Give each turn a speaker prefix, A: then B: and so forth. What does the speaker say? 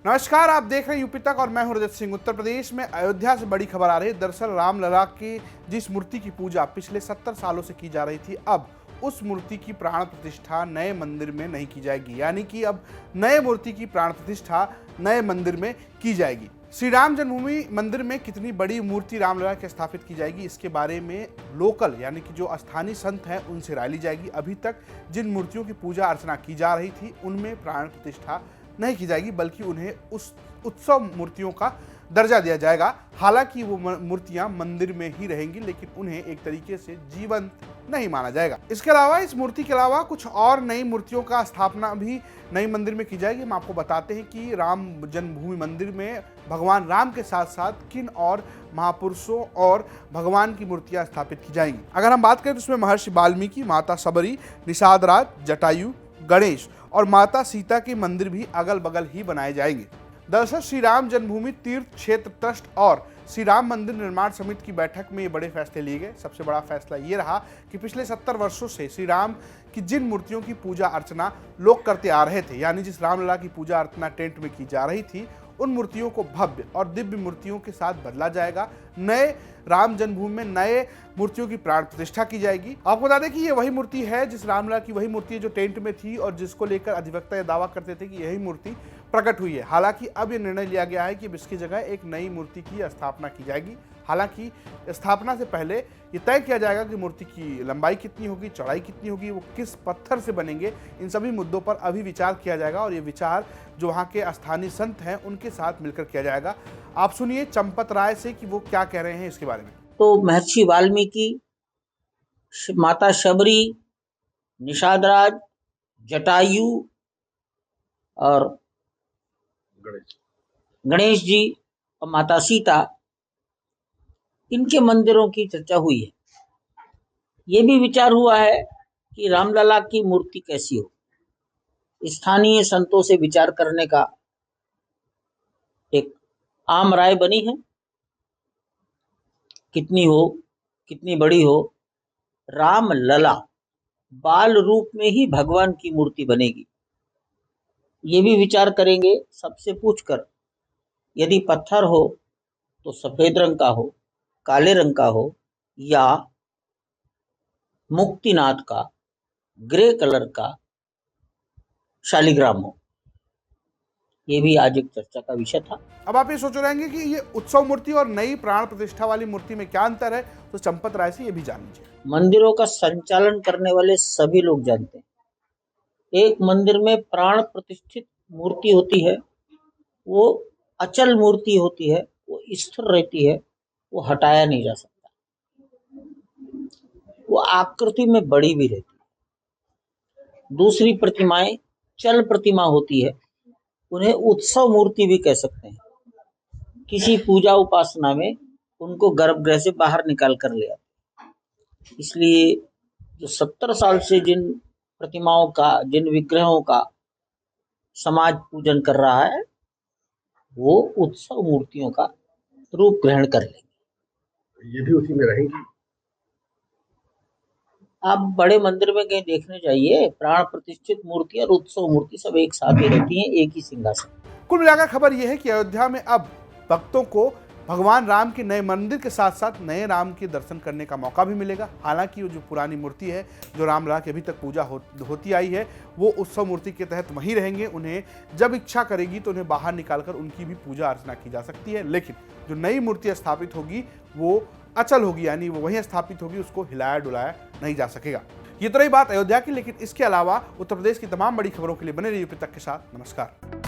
A: नमस्कार, आप देख रहे हैं यूपी तक और मैं हूं रजत सिंह। उत्तर प्रदेश में अयोध्या से बड़ी खबर आ रही है। दरअसल रामलला की जिस मूर्ति की पूजा पिछले 70 सालों से की जा रही थी, अब उस मूर्ति की प्राण प्रतिष्ठा नए मंदिर में नहीं की जाएगी। यानी कि अब नए मूर्ति की प्राण प्रतिष्ठा नए मंदिर में की जाएगी। श्री राम जन्मभूमि मंदिर में कितनी बड़ी मूर्ति रामलला की स्थापित की जाएगी, इसके बारे में लोकल यानी कि जो स्थानीय संत हैं उनसे राय ली जाएगी। अभी तक जिन मूर्तियों की पूजा अर्चना की जा रही थी उनमें प्राण प्रतिष्ठा नहीं की जाएगी, बल्कि उन्हें उस उत्सव मूर्तियों का दर्जा दिया जाएगा। हालांकि वो मूर्तियां मंदिर में ही रहेंगी, लेकिन उन्हें एक तरीके से जीवंत नहीं माना जाएगा। इसके अलावा इस मूर्ति के अलावा कुछ और नई मूर्तियों का स्थापना भी नई मंदिर में की जाएगी। हम आपको बताते हैं कि राम जन्मभूमि मंदिर में भगवान राम के साथ साथ किन और महापुरुषों और भगवान की मूर्तियां स्थापित की जाएंगी। अगर हम बात करें तो उसमें महर्षि वाल्मीकि, माता सबरी, निषाद राज, जटायु, गणेश और माता सीता के मंदिर भी अगल बगल ही बनाए जाएंगे। दरअसल श्री राम जन्मभूमि तीर्थ क्षेत्र ट्रस्ट और श्री राम मंदिर निर्माण समिति की बैठक में ये बड़े फैसले लिए गए। सबसे बड़ा फैसला ये रहा कि पिछले 70 वर्षों से श्री राम की जिन मूर्तियों की पूजा अर्चना लोग करते आ रहे थे, यानी जिस रामलला की पूजा अर्चना टेंट में की जा रही थी, उन मूर्तियों को भव्य और दिव्य मूर्तियों के साथ बदला जाएगा। नए राम जन्मभूमि में नए मूर्तियों की प्राण प्रतिष्ठा की जाएगी। आपको बता दें कि ये वही मूर्ति है, जिस रामलला की वही मूर्ति है जो टेंट में थी और जिसको लेकर अधिवक्ता ये दावा करते थे कि यही मूर्ति प्रकट हुई है। हालांकि अब ये निर्णय लिया गया है कि इसकी जगह एक नई मूर्ति की स्थापना की जाएगी। हालांकि स्थापना से पहले ये तय किया जाएगा कि मूर्ति की लंबाई कितनी होगी, चौड़ाई कितनी होगी, वो किस पत्थर से बनेंगे। इन सभी मुद्दों पर अभी विचार किया जाएगा और ये विचार जो वहाँ के स्थानीय संत हैं उनके साथ मिलकर किया जाएगा। आप सुनिए चंपत राय से कि वो क्या कह रहे हैं इसके बारे में।
B: तो महर्षि वाल्मीकि, माता शबरी, निषाद राज, जटायु और गणेश जी और माता सीता, इनके मंदिरों की चर्चा हुई है। ये भी विचार हुआ है कि रामलला की मूर्ति कैसी हो। स्थानीय संतों से विचार करने का एक आम राय बनी है। कितनी हो, कितनी बड़ी हो, रामलला बाल रूप में ही भगवान की मूर्ति बनेगी। ये भी विचार करेंगे सबसे पूछकर। यदि पत्थर हो तो सफेद रंग का हो, काले रंग का हो या मुक्तिनाथ का, ग्रे कलर का शालिग्राम हो। ये भी आज एक चर्चा का विषय था।
A: अब आप ये सोच रहे हैं कि ये उत्सव मूर्ति और नई प्राण प्रतिष्ठा वाली मूर्ति में क्या अंतर है, तो चंपत राय से ये भी जान लीजिए।
B: मंदिरों का संचालन करने वाले सभी लोग जानते हैं, एक मंदिर में प्राण प्रतिष्ठित मूर्ति होती है, वो अचल मूर्ति होती है, वो स्थिर रहती है, वो हटाया नहीं जा सकता, वो आकृति में बड़ी भी रहती है। दूसरी प्रतिमाएं चल प्रतिमा होती है, उन्हें उत्सव मूर्ति भी कह सकते हैं। किसी पूजा उपासना में उनको गर्भगृह से बाहर निकाल कर ले आते। इसलिए जो 70 साल से जिन प्रतिमाओं का, जिन विग्रहों का समाज पूजन कर रहा है, वो उत्सव मूर्तियों का रूप ग्रहण कर लेंगे।
C: ये भी उसी में रहेंगी।
B: आप बड़े मंदिर में कहीं देखने जाइए, प्राण प्रतिष्ठित मूर्ति और उत्सव मूर्ति सब एक साथ ही रहती हैं, एक ही सिंहासन।
A: कुल मिलाकर खबर यह है कि अयोध्या में अब भक्तों को भगवान राम के नए मंदिर के साथ साथ नए राम के दर्शन करने का मौका भी मिलेगा। हालांकि वो जो पुरानी मूर्ति है, जो रामलला की अभी तक पूजा होती आई है, वो उत्सव मूर्ति के तहत वहीं रहेंगे। उन्हें जब इच्छा करेगी तो उन्हें बाहर निकालकर उनकी भी पूजा अर्चना की जा सकती है। लेकिन जो नई मूर्ति स्थापित होगी वो अचल होगी, यानी वो वहीं स्थापित होगी, उसको हिलाया डुलाया नहीं जा सकेगा। ये तो रही बात अयोध्या की, लेकिन इसके अलावा उत्तर प्रदेश की तमाम बड़ी खबरों के लिए बने रहिए यूपी तक के साथ। नमस्कार।